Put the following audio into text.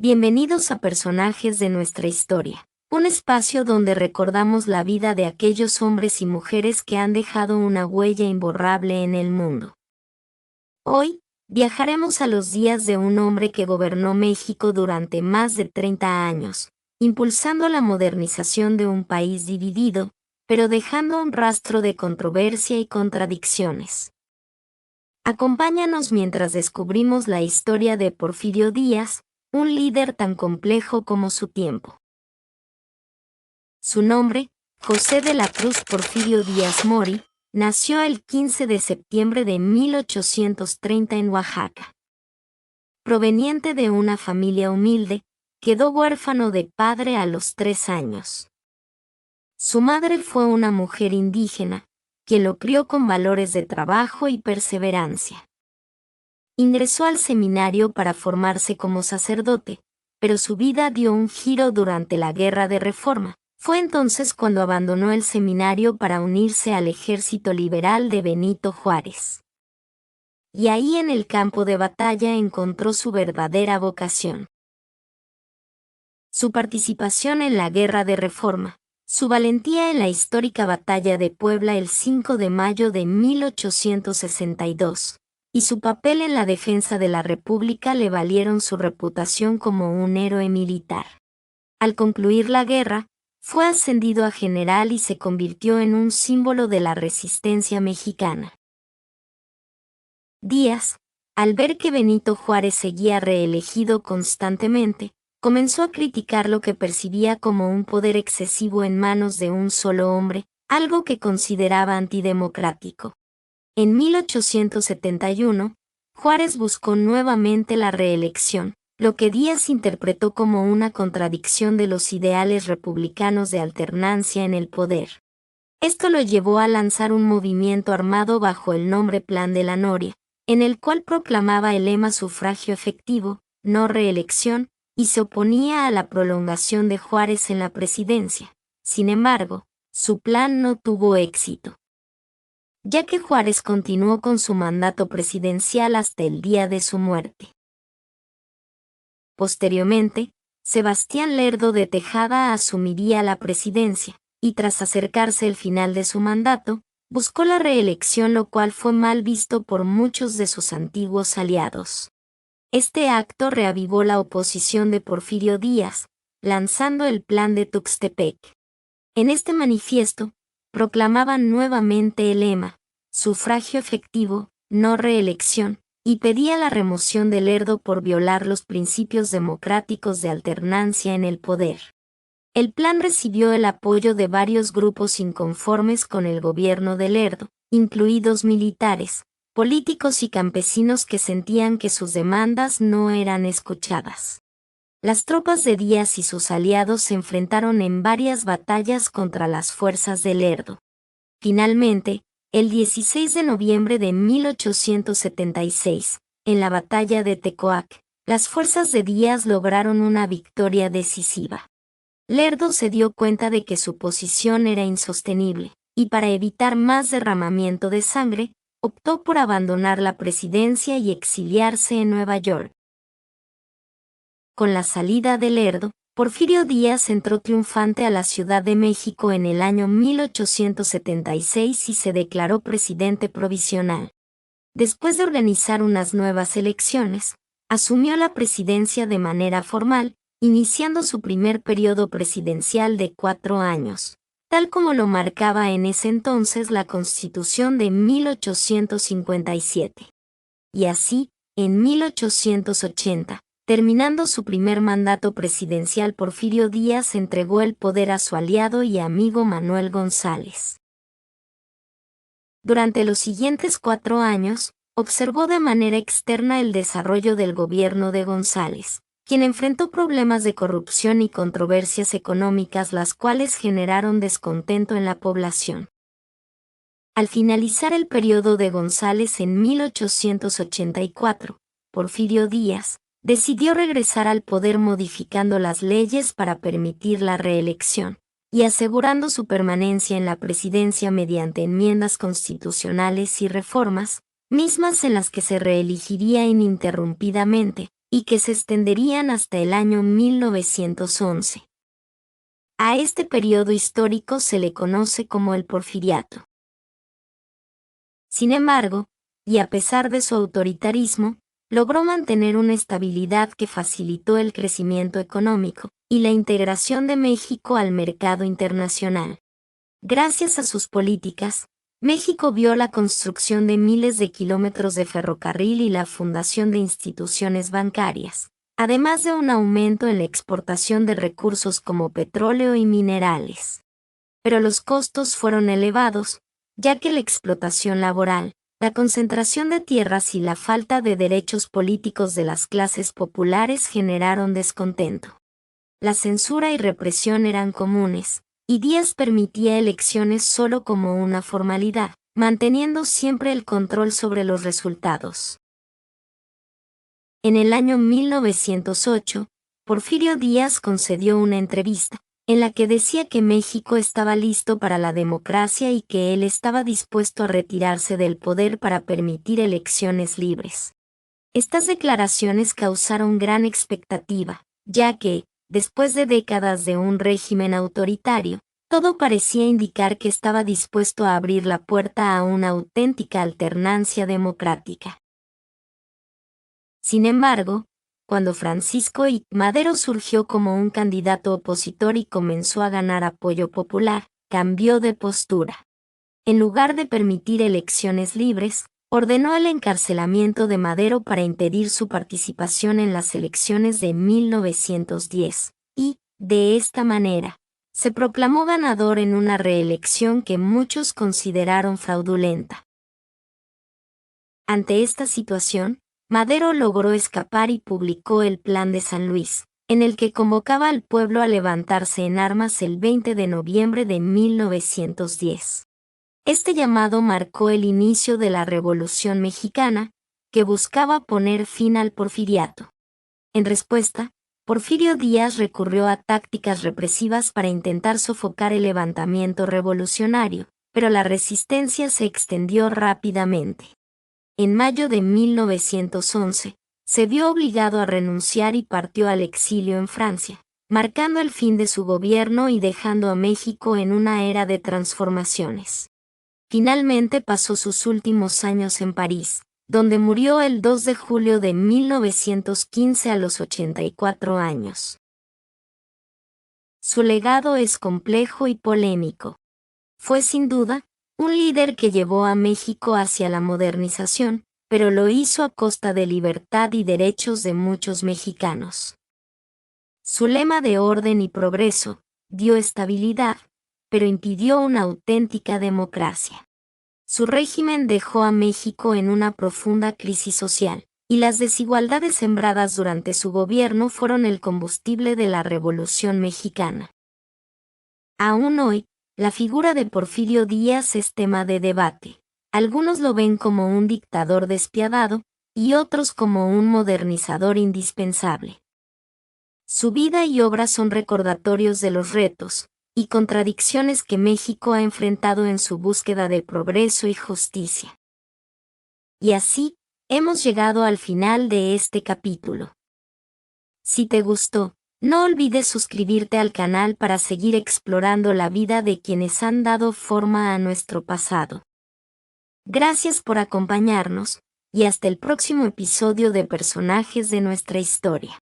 Bienvenidos a Personajes de nuestra historia, un espacio donde recordamos la vida de aquellos hombres y mujeres que han dejado una huella imborrable en el mundo. Hoy, viajaremos a los días de un hombre que gobernó México durante más de 30 años, impulsando la modernización de un país dividido, pero dejando un rastro de controversia y contradicciones. Acompáñanos mientras descubrimos la historia de Porfirio Díaz, un líder tan complejo como su tiempo. Su nombre, José de la Cruz Porfirio Díaz Mori, nació el 15 de septiembre de 1830 en Oaxaca. Proveniente de una familia humilde, quedó huérfano de padre a los 3 años. Su madre fue una mujer indígena, que lo crió con valores de trabajo y perseverancia. Ingresó al seminario para formarse como sacerdote, pero su vida dio un giro durante la Guerra de Reforma. Fue entonces cuando abandonó el seminario para unirse al ejército liberal de Benito Juárez. Y ahí en el campo de batalla encontró su verdadera vocación. Su participación en la Guerra de Reforma, su valentía en la histórica batalla de Puebla el 5 de mayo de 1862, y su papel en la defensa de la República le valieron su reputación como un héroe militar. Al concluir la guerra, fue ascendido a general y se convirtió en un símbolo de la resistencia mexicana. Díaz, al ver que Benito Juárez seguía reelegido constantemente, comenzó a criticar lo que percibía como un poder excesivo en manos de un solo hombre, algo que consideraba antidemocrático. En 1871, Juárez buscó nuevamente la reelección, lo que Díaz interpretó como una contradicción de los ideales republicanos de alternancia en el poder. Esto lo llevó a lanzar un movimiento armado bajo el nombre Plan de la Noria, en el cual proclamaba el lema sufragio efectivo, no reelección, y se oponía a la prolongación de Juárez en la presidencia. Sin embargo, su plan no tuvo éxito, ya que Juárez continuó con su mandato presidencial hasta el día de su muerte. Posteriormente, Sebastián Lerdo de Tejada asumiría la presidencia, y tras acercarse el final de su mandato, buscó la reelección, lo cual fue mal visto por muchos de sus antiguos aliados. Este acto reavivó la oposición de Porfirio Díaz, lanzando el Plan de Tuxtepec. En este manifiesto, proclamaban nuevamente el lema, sufragio efectivo, no reelección, y pedía la remoción de Lerdo por violar los principios democráticos de alternancia en el poder. El plan recibió el apoyo de varios grupos inconformes con el gobierno de Lerdo, incluidos militares, políticos y campesinos que sentían que sus demandas no eran escuchadas. Las tropas de Díaz y sus aliados se enfrentaron en varias batallas contra las fuerzas de Lerdo. Finalmente, el 16 de noviembre de 1876, en la batalla de Tecoac, las fuerzas de Díaz lograron una victoria decisiva. Lerdo se dio cuenta de que su posición era insostenible, y para evitar más derramamiento de sangre, optó por abandonar la presidencia y exiliarse en Nueva York. Con la salida de Lerdo, Porfirio Díaz entró triunfante a la Ciudad de México en el año 1876 y se declaró presidente provisional. Después de organizar unas nuevas elecciones, asumió la presidencia de manera formal, iniciando su primer periodo presidencial de 4 años, tal como lo marcaba en ese entonces la Constitución de 1857. Y así, en 1880, terminando su primer mandato presidencial, Porfirio Díaz entregó el poder a su aliado y amigo Manuel González. Durante los siguientes 4 años, observó de manera externa el desarrollo del gobierno de González, quien enfrentó problemas de corrupción y controversias económicas, las cuales generaron descontento en la población. Al finalizar el periodo de González en 1884, Porfirio Díaz decidió regresar al poder modificando las leyes para permitir la reelección, y asegurando su permanencia en la presidencia mediante enmiendas constitucionales y reformas, mismas en las que se reelegiría ininterrumpidamente, y que se extenderían hasta el año 1911. A este periodo histórico se le conoce como el Porfiriato. Sin embargo, y a pesar de su autoritarismo, logró mantener una estabilidad que facilitó el crecimiento económico y la integración de México al mercado internacional. Gracias a sus políticas, México vio la construcción de miles de kilómetros de ferrocarril y la fundación de instituciones bancarias, además de un aumento en la exportación de recursos como petróleo y minerales. Pero los costos fueron elevados, ya que la explotación laboral, la concentración de tierras y la falta de derechos políticos de las clases populares generaron descontento. La censura y represión eran comunes, y Díaz permitía elecciones solo como una formalidad, manteniendo siempre el control sobre los resultados. En el año 1908, Porfirio Díaz concedió una entrevista, en la que decía que México estaba listo para la democracia y que él estaba dispuesto a retirarse del poder para permitir elecciones libres. Estas declaraciones causaron gran expectativa, ya que, después de décadas de un régimen autoritario, todo parecía indicar que estaba dispuesto a abrir la puerta a una auténtica alternancia democrática. Sin embargo, cuando Francisco I. Madero surgió como un candidato opositor y comenzó a ganar apoyo popular, cambió de postura. En lugar de permitir elecciones libres, ordenó el encarcelamiento de Madero para impedir su participación en las elecciones de 1910, y, de esta manera, se proclamó ganador en una reelección que muchos consideraron fraudulenta. Ante esta situación, Madero logró escapar y publicó el Plan de San Luis, en el que convocaba al pueblo a levantarse en armas el 20 de noviembre de 1910. Este llamado marcó el inicio de la Revolución Mexicana, que buscaba poner fin al porfiriato. En respuesta, Porfirio Díaz recurrió a tácticas represivas para intentar sofocar el levantamiento revolucionario, pero la resistencia se extendió rápidamente. En mayo de 1911, se vio obligado a renunciar y partió al exilio en Francia, marcando el fin de su gobierno y dejando a México en una era de transformaciones. Finalmente pasó sus últimos años en París, donde murió el 2 de julio de 1915 a los 84 años. Su legado es complejo y polémico. Fue sin duda un líder que llevó a México hacia la modernización, pero lo hizo a costa de libertad y derechos de muchos mexicanos. Su lema de orden y progreso dio estabilidad, pero impidió una auténtica democracia. Su régimen dejó a México en una profunda crisis social, y las desigualdades sembradas durante su gobierno fueron el combustible de la Revolución Mexicana. Aún hoy, la figura de Porfirio Díaz es tema de debate. Algunos lo ven como un dictador despiadado, y otros como un modernizador indispensable. Su vida y obra son recordatorios de los retos y contradicciones que México ha enfrentado en su búsqueda de progreso y justicia. Y así, hemos llegado al final de este capítulo. Si te gustó, no olvides suscribirte al canal para seguir explorando la vida de quienes han dado forma a nuestro pasado. Gracias por acompañarnos, y hasta el próximo episodio de Personajes de nuestra historia.